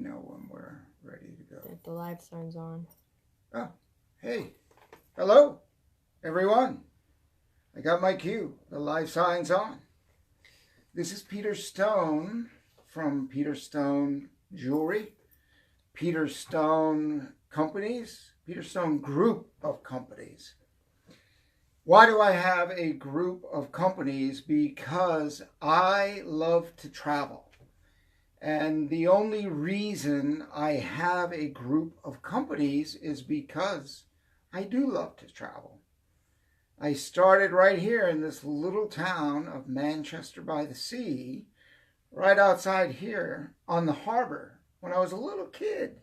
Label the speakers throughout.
Speaker 1: know when we're ready to go.
Speaker 2: The live sign's on.
Speaker 1: Oh, hey. Hello, everyone. I got my cue. The live sign's on. This is Peter Stone from Peter Stone Jewelry, Peter Stone Companies, Peter Stone Group of Companies. Why do I have a group of companies? Because I love to travel. And the only reason I have a group of companies is because I do love to travel. I started right here in this little town of Manchester by the Sea, right outside here on the harbor when I was a little kid.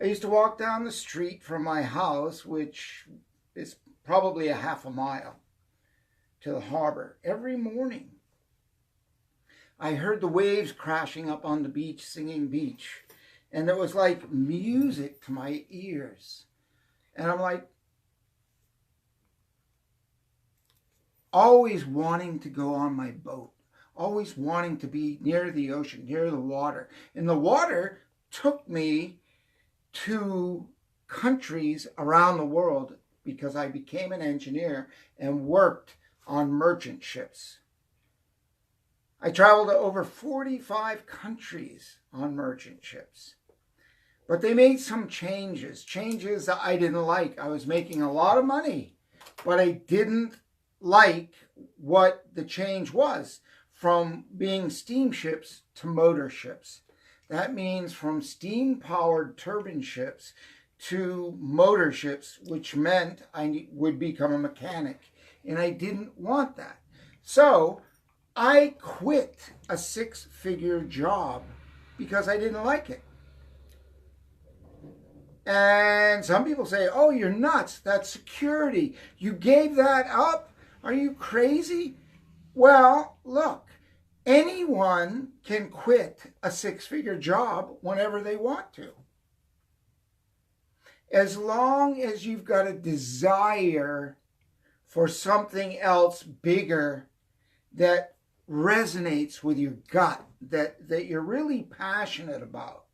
Speaker 1: I used to walk down the street from my house, which is probably a half a mile, to the harbor every morning. I heard the waves crashing up on the beach, singing beach, and it was like music to my ears. And I'm like, always wanting to go on my boat, always wanting to be near the ocean, near the water. And the water took me to countries around the world because I became an engineer and worked on merchant ships. I traveled to over 45 countries on merchant ships. But they made some changes that I didn't like. I was making a lot of money, but I didn't like what the change was from being steamships to motor ships. That means from steam-powered turbine ships to motor ships, which meant I would become a mechanic. And I didn't want that. So I quit a six-figure job because I didn't like it. And some people say, oh, you're nuts. That's security. You gave that up? Are you crazy? Well, look, anyone can quit a six-figure job whenever they want to. As long as you've got a desire for something else bigger that resonates with your gut, that you're really passionate about.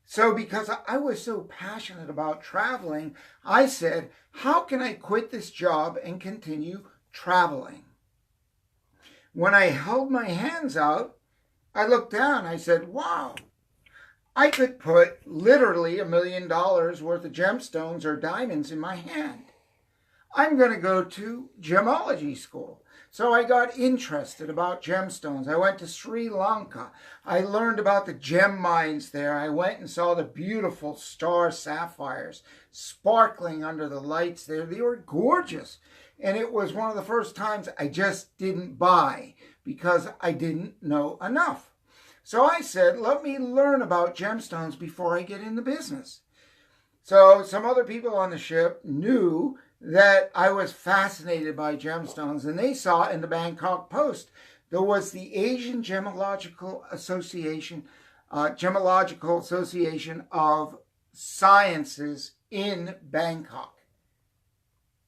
Speaker 1: So because I was so passionate about traveling, I said, how can I quit this job and continue traveling? When I held my hands out, I looked down, I said, wow, I could put literally $1 million worth of gemstones or diamonds in my hand. I'm going to go to gemology school. So I got interested about gemstones. I went to Sri Lanka. I learned about the gem mines there. I went and saw the beautiful star sapphires sparkling under the lights there. They were gorgeous. And it was one of the first times I just didn't buy because I didn't know enough. So I said, let me learn about gemstones before I get in the business. So some other people on the ship knew that I was fascinated by gemstones, and they saw in the Bangkok Post there was the Asian Gemological Association of Sciences in Bangkok.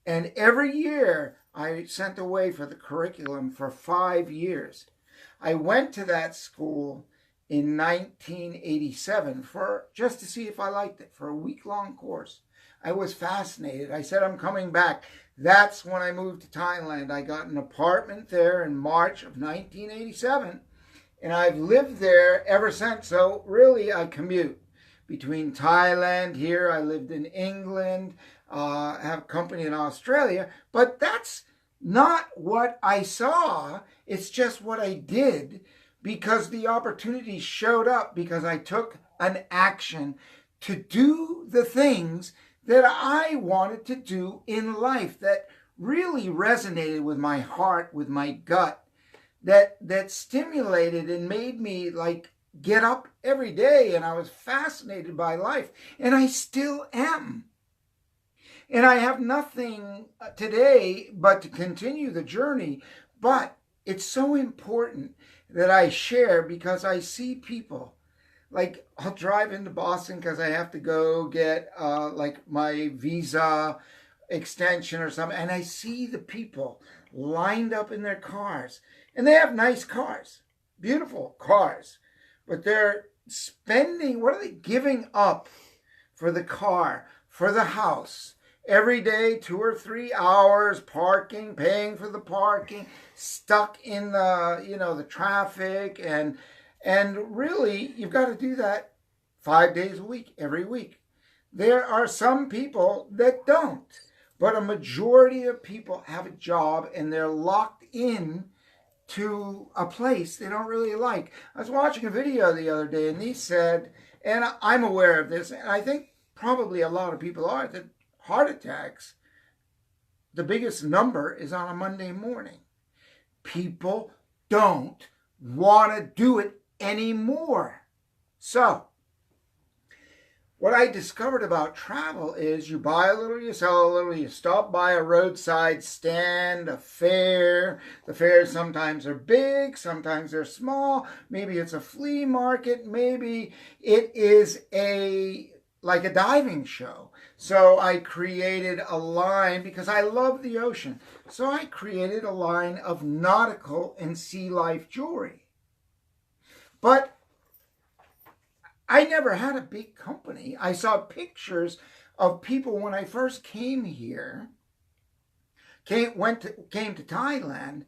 Speaker 1: And every year I sent away for the curriculum for 5 years. I went to that school in 1987 just to see if I liked it, for a week-long course. I was fascinated. I said, I'm coming back. That's when I moved to Thailand. I got an apartment there in March of 1987, and I've lived there ever since. So really, I commute between Thailand, here. I lived in England, have a company in Australia, but that's not what I saw. It's just what I did because the opportunity showed up because I took an action to do the things that I wanted to do in life, that really resonated with my heart, with my gut, that stimulated and made me like get up every day, and I was fascinated by life, and I still am. And I have nothing today but to continue the journey, but it's so important that I share because I see people. Like, I'll drive into Boston because I have to go get like my visa extension or something. And I see the people lined up in their cars. And they have nice cars, beautiful cars. But they're spending, what are they giving up for the car, for the house? Every day, 2 or 3 hours parking, paying for the parking, stuck in the traffic, and really you've got to do that 5 days a week, every week. There are some people that don't, but a majority of people have a job and they're locked in to a place they don't really like. I was watching a video the other day and he said, and I'm aware of this, and I think probably a lot of people are, that heart attacks, the biggest number is on a Monday morning. People don't want to do it anymore. So, what I discovered about travel is you buy a little, you sell a little, you stop by a roadside stand, a fair. The fairs sometimes are big, sometimes they're small. Maybe it's a flea market, maybe it is like a diving show. So I created a line, because I love the ocean. So I created a line of nautical and sea life jewelry. But I never had a big company. I saw pictures of people when I first came here, came to Thailand,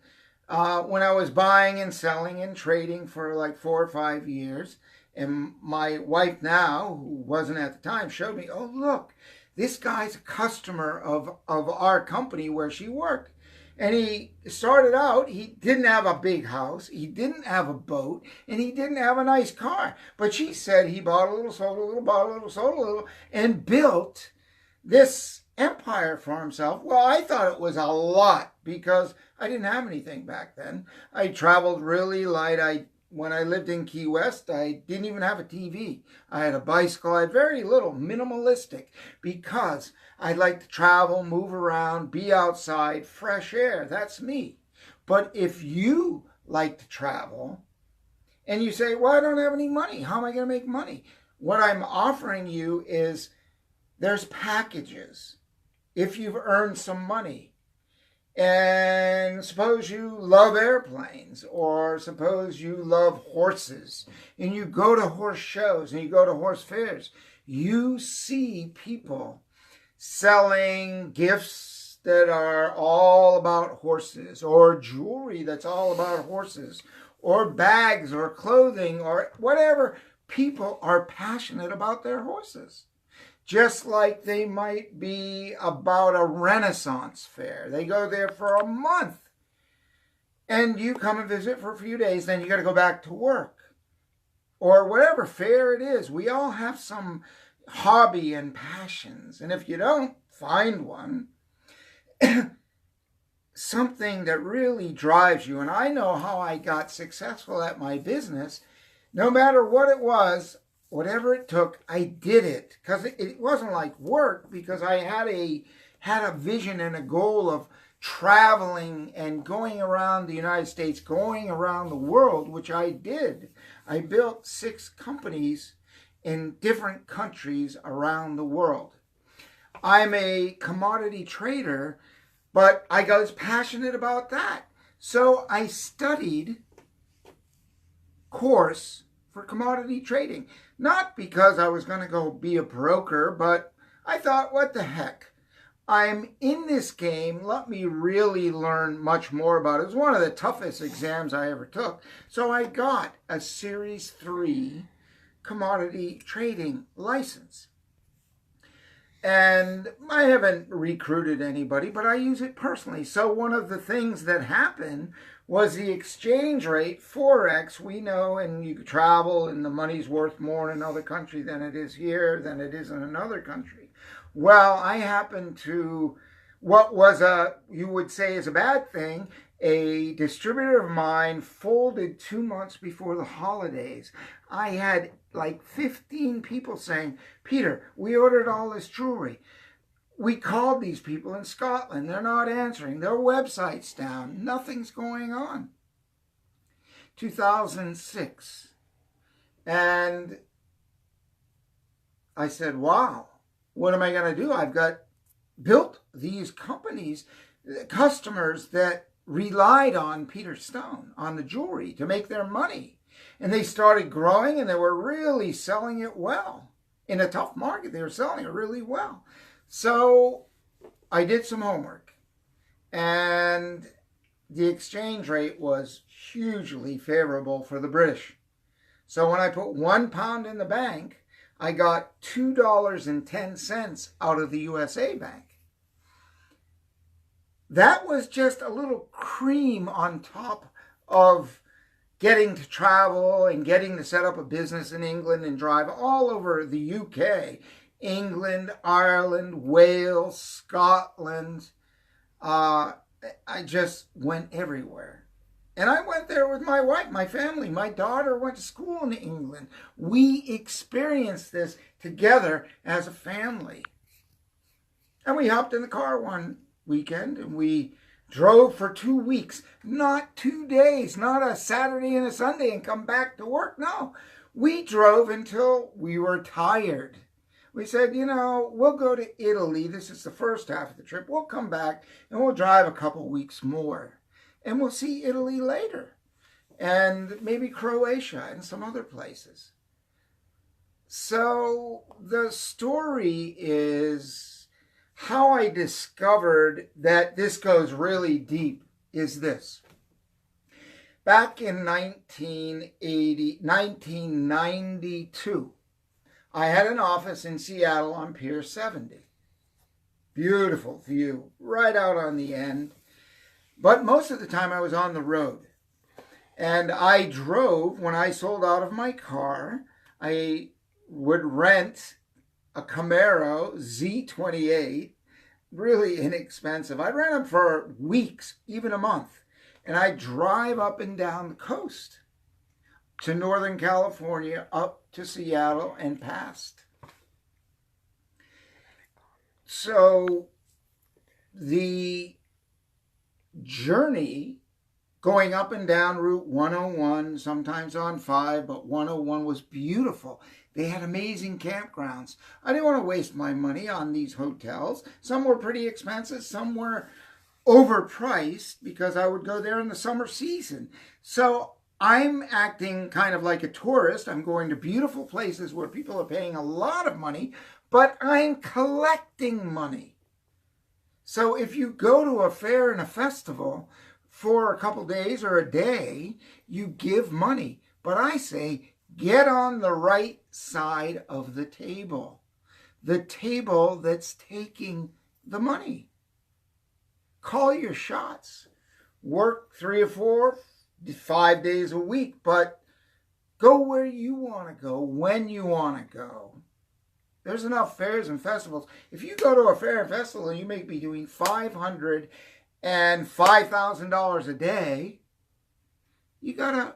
Speaker 1: when I was buying and selling and trading for like 4 or 5 years. And my wife now, who wasn't at the time, showed me, oh, look, this guy's a customer of our company where she worked. And he started out, he didn't have a big house, he didn't have a boat, and he didn't have a nice car. But she said he bought a little, sold a little, bought a little, sold a little, and built this empire for himself. Well, I thought it was a lot because I didn't have anything back then. I traveled really light. When I lived in Key West, I didn't even have a TV. I had a bicycle. I had very little, minimalistic, because I like to travel, move around, be outside, fresh air. That's me. But if you like to travel and you say, well, I don't have any money, how am I going to make money? What I'm offering you is there's packages. If you've earned some money, and suppose you love airplanes, or suppose you love horses, and you go to horse shows and you go to horse fairs, you see people selling gifts that are all about horses, or jewelry that's all about horses, or bags or clothing or whatever. People are passionate about their horses. Just like they might be about a Renaissance fair. They go there for a month. And you come and visit for a few days, then you got to go back to work. Or whatever fair it is. We all have some hobby and passions. And if you don't, find one. Something that really drives you. And I know how I got successful at my business. No matter what it was, whatever it took, I did it. Because it wasn't like work, because I had a vision and a goal of traveling and going around the United States, going around the world, which I did. I built 6 companies in different countries around the world. I'm a commodity trader, but I was passionate about that. So I studied course for commodity trading. Not because I was going to go be a broker, but I thought, what the heck? I'm in this game. Let me really learn much more about it. It was one of the toughest exams I ever took. So I got a Series 3 commodity trading license. And I haven't recruited anybody, but I use it personally. So one of the things that happened was the exchange rate, Forex. We know, and you travel, and the money's worth more in another country than it is here, than it is in another country. Well, I happened to, what was you would say is a bad thing, a distributor of mine folded 2 months before the holidays. I had like 15 people saying, Peter, we ordered all this jewelry. We called these people in Scotland. They're not answering. Their website's down. Nothing's going on. 2006. And I said, wow, what am I going to do? I've got built these companies, customers that relied on Peter Stone, on the jewelry, to make their money. And they started growing, and they were really selling it well. In a tough market, they were selling it really well. So I did some homework, and the exchange rate was hugely favorable for the British. So when I put £1 in the bank, I got $2.10 out of the USA bank. That was just a little cream on top of getting to travel and getting to set up a business in England and drive all over the UK, England, Ireland, Wales, Scotland. I just went everywhere. And I went there with my wife, my family. My daughter went to school in England. We experienced this together as a family. And we hopped in the car one weekend and we drove for 2 weeks, not 2 days, not a Saturday and a Sunday and come back to work. No, we drove until we were tired. We said, you know, we'll go to Italy. This is the first half of the trip. We'll come back and we'll drive a couple weeks more. And we'll see Italy later. And maybe Croatia and some other places. So the story is how I discovered that this goes really deep is this. Back in 1992, I had an office in Seattle on Pier 70. Beautiful view, right out on the end. But most of the time I was on the road. And I drove, when I sold out of my car, I would rent a Camaro Z28, really inexpensive. I'd rent them for weeks, even a month. And I'd drive up and down the coast to Northern California, up to Seattle and past. So the journey going up and down Route 101, sometimes on 5, but 101 was beautiful. They had amazing campgrounds. I didn't want to waste my money on these hotels. Some were pretty expensive, some were overpriced because I would go there in the summer season. So I'm acting kind of like a tourist. I'm going to beautiful places where people are paying a lot of money, but I'm collecting money. So if you go to a fair and a festival for a couple days or a day, you give money. But I say, get on the right side of the table that's taking the money. Call your shots. Work 3 or 4, 5 days a week, but go where you want to go, when you want to go. There's enough fairs and festivals. If you go to a fair and festival and you may be doing $500 and $5,000 a day, you got a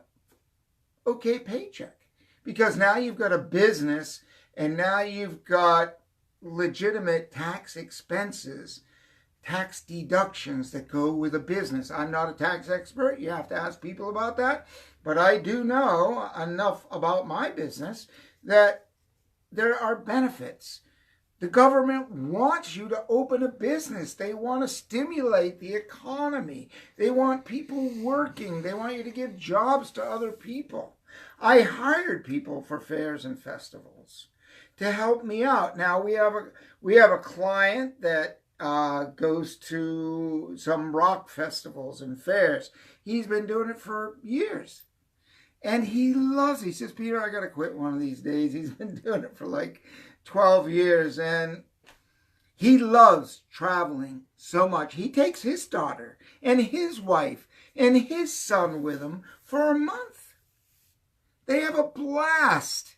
Speaker 1: okay paycheck. Because now you've got a business and now you've got legitimate tax expenses, tax deductions that go with a business. I'm not a tax expert. You have to ask people about that. But I do know enough about my business that there are benefits. The government wants you to open a business. They want to stimulate the economy. They want people working. They want you to give jobs to other people. I hired people for fairs and festivals to help me out. Now we have a client that goes to some rock festivals and fairs. He's been doing it for years. And he loves it. He says, Peter, I got to quit one of these days. He's been doing it for like 12 years. And he loves traveling so much. He takes his daughter and his wife and his son with him for a month. They have a blast.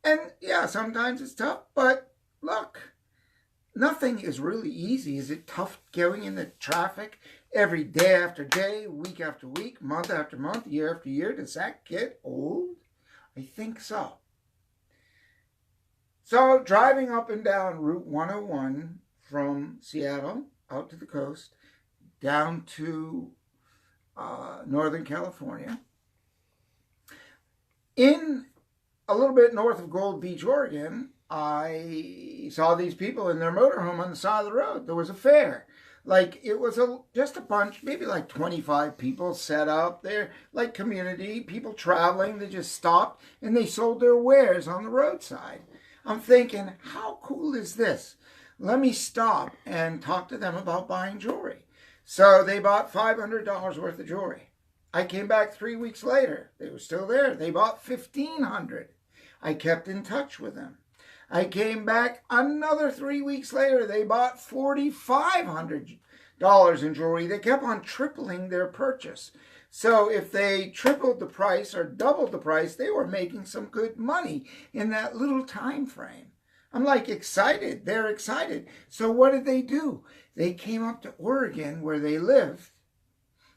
Speaker 1: And yeah, sometimes it's tough. But look, nothing is really easy. Is it tough going in the traffic every day after day, week after week, month after month, year after year? Does that get old? I think so. So driving up and down Route 101 from Seattle out to the coast, down to Northern California, in a little bit north of Gold Beach, Oregon, I saw these people in their motorhome on the side of the road. There was a fair. Like it was just a bunch, maybe like 25 people set up there, like community, people traveling. They just stopped and they sold their wares on the roadside. I'm thinking, how cool is this? Let me stop and talk to them about buying jewelry. So they bought $500 worth of jewelry. I came back 3 weeks later. They were still there. They bought $1,500. I kept in touch with them. I came back another 3 weeks later. They bought $4,500 in jewelry. They kept on tripling their purchase. So if they tripled the price or doubled the price, they were making some good money in that little time frame. I'm like excited. They're excited. So what did they do? They came up to Oregon where they lived.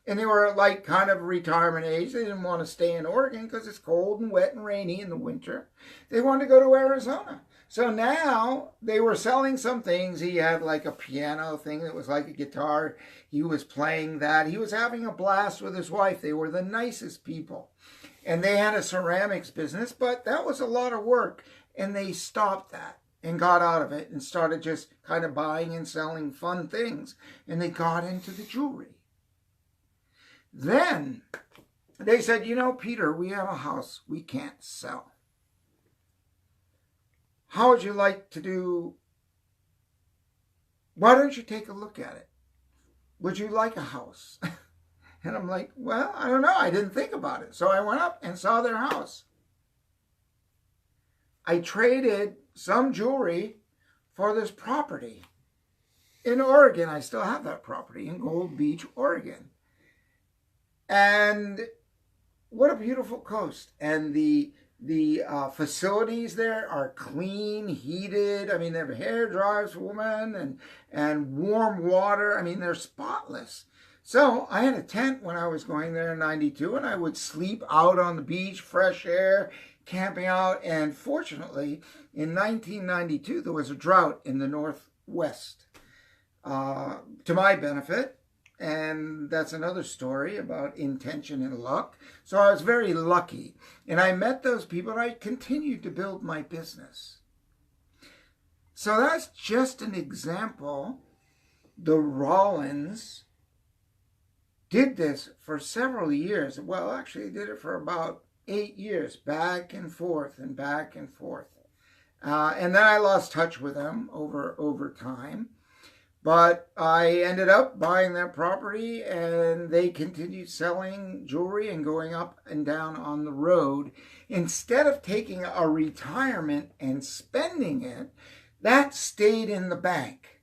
Speaker 1: And they were like kind of retirement age. They didn't want to stay in Oregon because it's cold and wet and rainy in the winter. They wanted to go to Arizona. So now they were selling some things. He had like a piano thing that was like a guitar. He was playing that. He was having a blast with his wife. They were the nicest people. And they had a ceramics business, but that was a lot of work. And they stopped that and got out of it and started just kind of buying and selling fun things. And they got into the jewelry. Then they said, you know, Peter, we have a house we can't sell. How would you like to do? Why don't you take a look at it? Would you like a house? And I'm like, well, I don't know. I didn't think about it. So I went up and saw their house. I traded some jewelry for this property in Oregon. I still have that property in Gold Beach, Oregon. And what a beautiful coast. And the facilities there are clean, heated. I mean, they have hair dryers for women and warm water. I mean, they're spotless. So I had a tent when I was going there in 92, and I would sleep out on the beach, fresh air, camping out. And fortunately, in 1992, there was a drought in the Northwest, to my benefit. And that's another story about intention and luck. So I was very lucky. And I met those people, and I continued to build my business. So that's just an example. The Rollins did this for several years. Well, actually, did it for about 8 years, back and forth and back and forth. And then I lost touch with them over time. But I ended up buying that property, and they continued selling jewelry and going up and down on the road. Instead of taking a retirement and spending it, that stayed in the bank.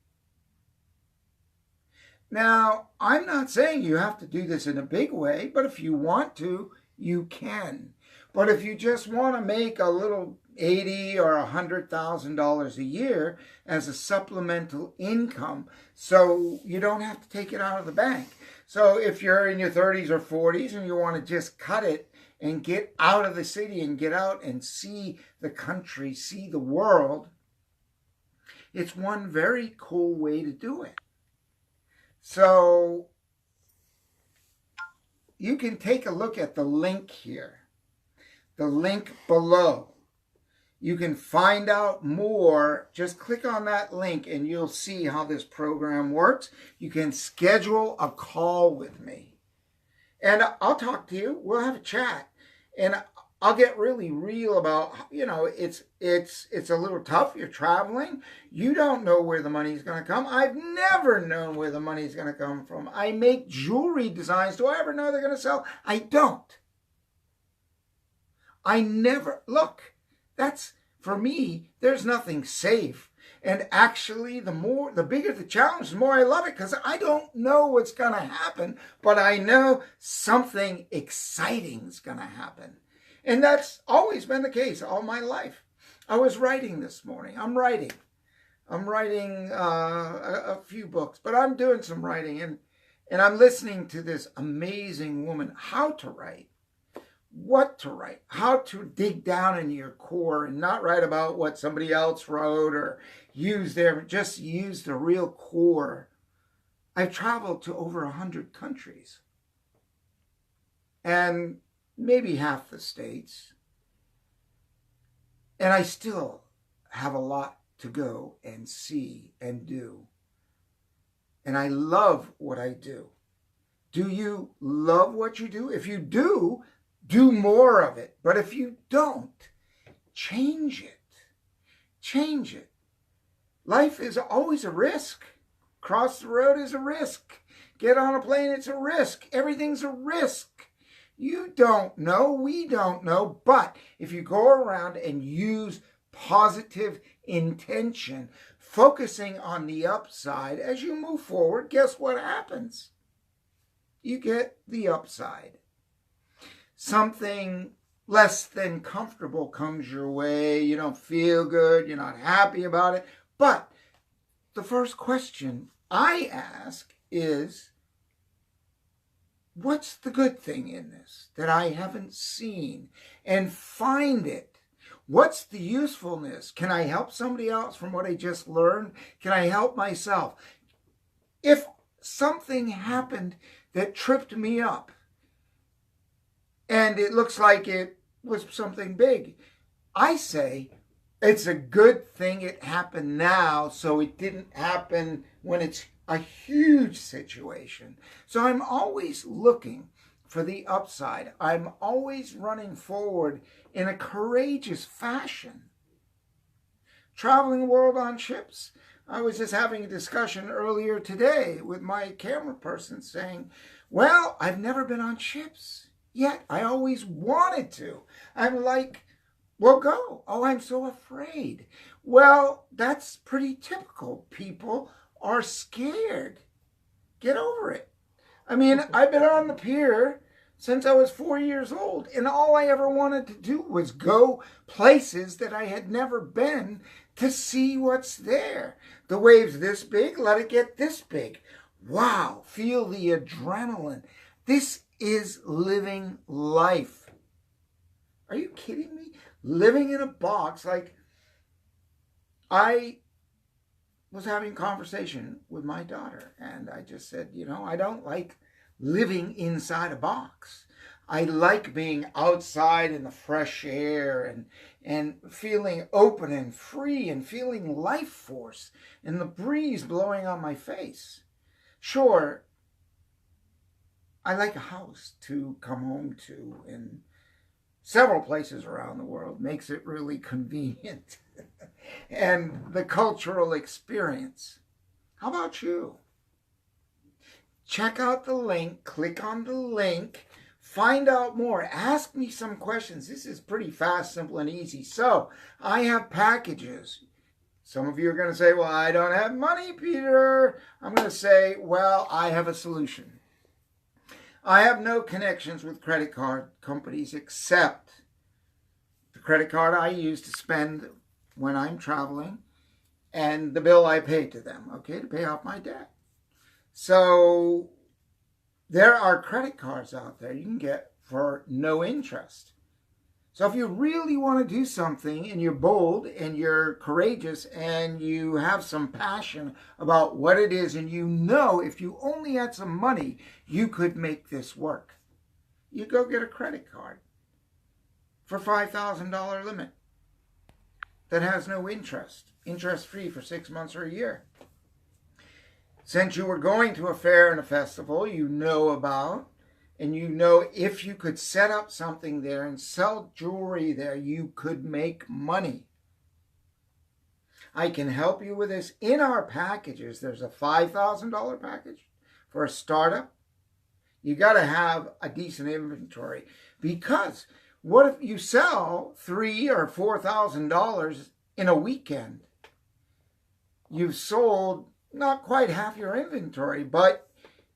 Speaker 1: Now, I'm not saying you have to do this in a big way, but if you want to, you can. But if you just want to make a little $80,000 or $100,000 a year as a supplemental income, so you don't have to take it out of the bank. So if you're in your 30s or 40s and you want to just cut it and get out of the city and get out and see the country, see the world, it's one very cool way to do it. So you can take a look at the link here, the link below. You can find out more. Just click on that link and you'll see how this program works. You can schedule a call with me. And I'll talk to you. We'll have a chat. And I'll get really real about, it's a little tough. You're traveling. You don't know where the money's going to come. I've never known where the money's going to come from. I make jewelry designs. Do I ever know they're going to sell? I don't. I never, look. That's, for me, there's nothing safe. And actually, the bigger the challenge, the more I love it, because I don't know what's going to happen, but I know something exciting is going to happen. And that's always been the case all my life. I was writing this morning. I'm writing a few books, but I'm doing some writing, and I'm listening to this amazing woman, how to write. What to write, how to dig down into your core and not write about what somebody else wrote or just use the real core. I've traveled to over 100 countries and maybe half the states. And I still have a lot to go and see and do. and I love what I do. Do you love what you do? If you do, do more of it. But if you don't, change it. Change it. Life is always a risk. Cross the road is a risk. Get on a plane, it's a risk. Everything's a risk. You don't know, we don't know, but if you go around and use positive intention, focusing on the upside as you move forward, guess what happens? You get the upside. Something less than comfortable comes your way. You don't feel good. You're not happy about it. But the first question I ask is, what's the good thing in this that I haven't seen? And find it. What's the usefulness? Can I help somebody else from what I just learned? Can I help myself? If something happened that tripped me up, and it looks like it was something big, I say it's a good thing it happened now, so it didn't happen when it's a huge situation. So I'm always looking for the upside. I'm always running forward in a courageous fashion. Traveling the world on ships. I was just having a discussion earlier today with my camera person saying, well, I've never been on ships, yet I always wanted to. I'm like, well, go. Oh, I'm so afraid. Well, that's pretty typical. People are scared. Get over it. I mean, I've been on the pier since I was 4 years old, and all I ever wanted to do was go places that I had never been to see what's there. The wave's this big, let it get this big. Wow, feel the adrenaline. This is living life. Are you kidding me? Living in a box. Like, I was having a conversation with my daughter, and I just said, I don't like living inside a box. I like being outside in the fresh air and feeling open and free and feeling life force and the breeze blowing on my face. Sure, I like a house to come home to in several places around the world. Makes it really convenient. And the cultural experience. How about you? Check out the link, click on the link, find out more, ask me some questions. This is pretty fast, simple, and easy. So, I have packages. Some of you are going to say, well, I don't have money, Peter. I'm going to say, well, I have a solution. I have no connections with credit card companies except the credit card I use to spend when I'm traveling and the bill I pay to them, okay, to pay off my debt. So there are credit cards out there you can get for no interest. So if you really want to do something and you're bold and you're courageous and you have some passion about what it is and if you only had some money, you could make this work. You go get a credit card for $5,000 limit that has no interest, interest-free for 6 months or a year. Since you were going to a fair and a festival you know about, and if you could set up something there and sell jewelry there, you could make money. I can help you with this. In our packages, there's a $5,000 package for a startup. You got to have a decent inventory, because what if you sell $3,000 or $4,000 in a weekend? You've sold not quite half your inventory, but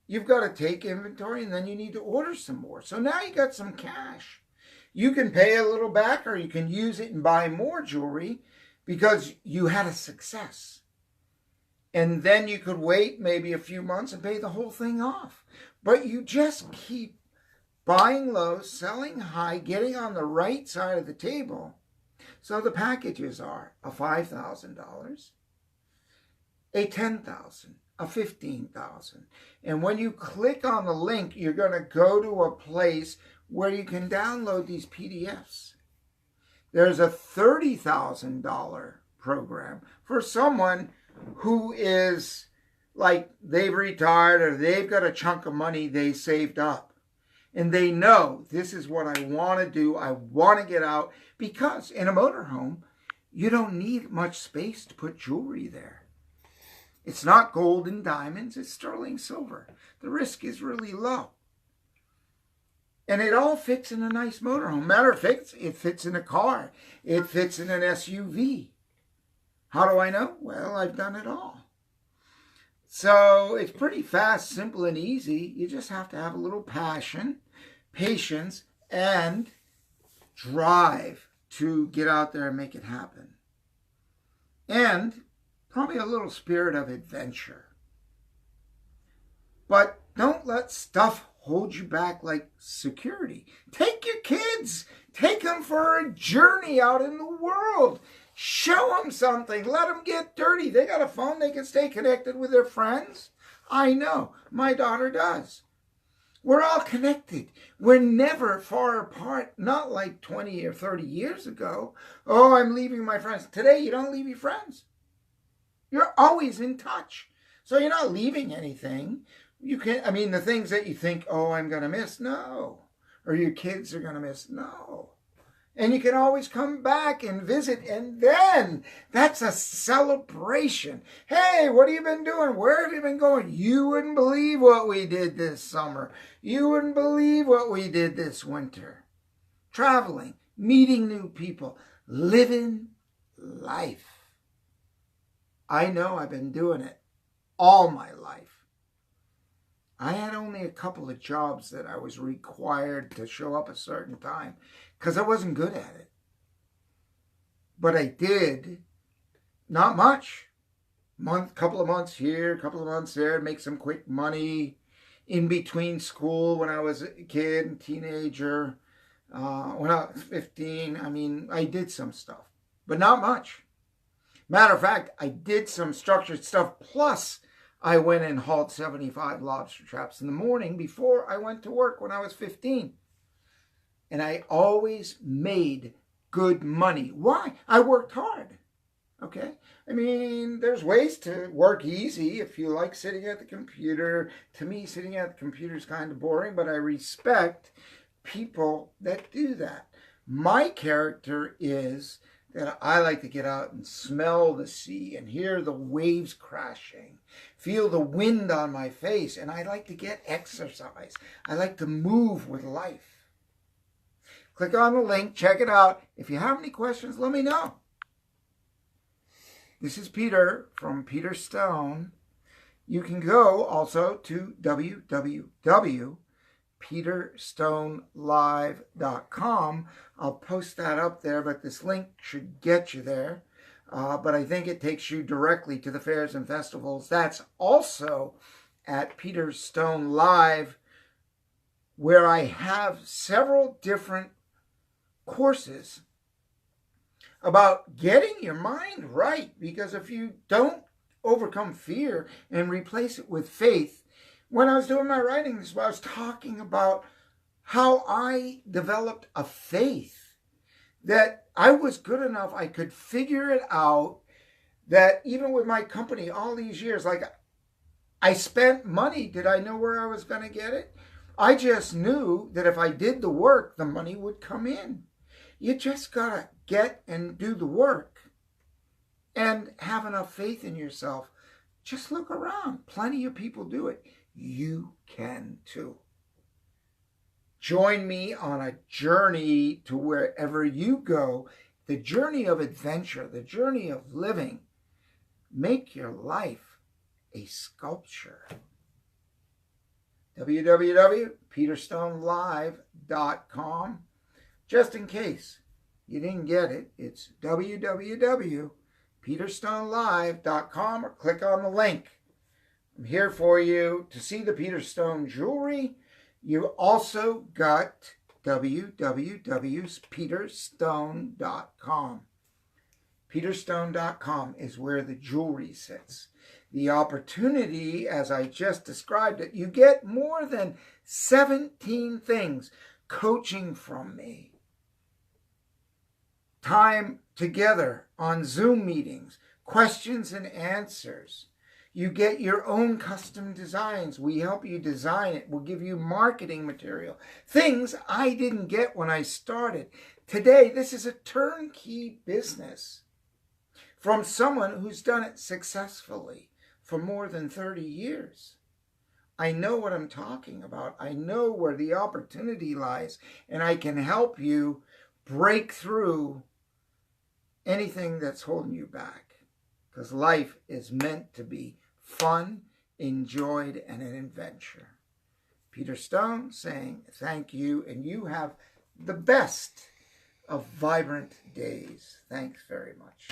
Speaker 1: you've got to take inventory and then you need to order some more. So now you got some cash. You can pay a little back or you can use it and buy more jewelry because you had a success. And then you could wait maybe a few months and pay the whole thing off. But you just keep buying low, selling high, getting on the right side of the table. So the packages are a $5,000, a $10,000, a $15,000. And when you click on the link, you're going to go to a place where you can download these PDFs. There's a $30,000 program for someone who is like they've retired or they've got a chunk of money they saved up. And they know this is what I want to do. I want to get out, because in a motorhome, you don't need much space to put jewelry there. It's not gold and diamonds, it's sterling silver. The risk is really low. And it all fits in a nice motorhome. Matter of fact, it fits in a car. It fits in an SUV. How do I know? Well, I've done it all. So it's pretty fast, simple, and easy. You just have to have a little passion, patience, and drive to get out there and make it happen. And probably a little spirit of adventure. But don't let stuff hold you back like security. Take your kids. Take them for a journey out in the world. Show them something. Let them get dirty. They got a phone. They can stay connected with their friends. I know. My daughter does. We're all connected. We're never far apart. Not like 20 or 30 years ago. Oh, I'm leaving my friends. Today, you don't leave your friends. You're always in touch. So you're not leaving anything. You can't, the things that you think, oh, I'm going to miss. No. Or your kids are going to miss. No. And you can always come back and visit, and then that's a celebration. Hey, what have you been doing? Where have you been going? You wouldn't believe what we did this summer. You wouldn't believe what we did this winter. Traveling, meeting new people, living life. I know I've been doing it all my life. I had only a couple of jobs that I was required to show up a certain time because I wasn't good at it. But I did, not much. Couple of months here, couple of months there, make some quick money in between school when I was a kid and teenager. When I was 15, I did some stuff, but not much. Matter of fact, I did some structured stuff, plus I went and hauled 75 lobster traps in the morning before I went to work when I was 15. And I always made good money. Why? I worked hard. Okay? There's ways to work easy if you like sitting at the computer. To me, sitting at the computer is kind of boring, but I respect people that do that. My character is that I like to get out and smell the sea and hear the waves crashing, feel the wind on my face, and I like to get exercise. I like to move with life. Click on the link, check it out. If you have any questions, let me know. This is Peter from Peter Stone. You can go also to www.peterstonelive.com. I'll post that up there, but this link should get you there. But I think it takes you directly to the fairs and festivals. That's also at Peter Stone Live, where I have several different courses about getting your mind right. Because if you don't overcome fear and replace it with faith, when I was doing my writings, I was talking about how I developed a faith that I was good enough, I could figure it out, that even with my company all these years, like I spent money. Did I know where I was going to get it? I just knew that if I did the work, the money would come in. You just got to get and do the work and have enough faith in yourself. Just look around. Plenty of people do it. You can too. Join me on a journey to wherever you go, the journey of adventure, the journey of living. Make your life a sculpture. www.peterstonelive.com. Just in case you didn't get it, it's www.peterstonelive.com, or click on the link. I'm here for you to see the Peter Stone jewelry. You also got www.peterstone.com. Peterstone.com is where the jewelry sits. The opportunity, as I just described it, you get more than 17 things. Coaching from me. Time together on Zoom meetings. Questions and answers. You get your own custom designs. We help you design it. We'll give you marketing material. Things I didn't get when I started. Today, this is a turnkey business from someone who's done it successfully for more than 30 years. I know what I'm talking about. I know where the opportunity lies, and I can help you break through anything that's holding you back. Because life is meant to be fun, enjoyed, and an adventure. Peter Stone saying thank you, and you have the best of vibrant days. Thanks very much.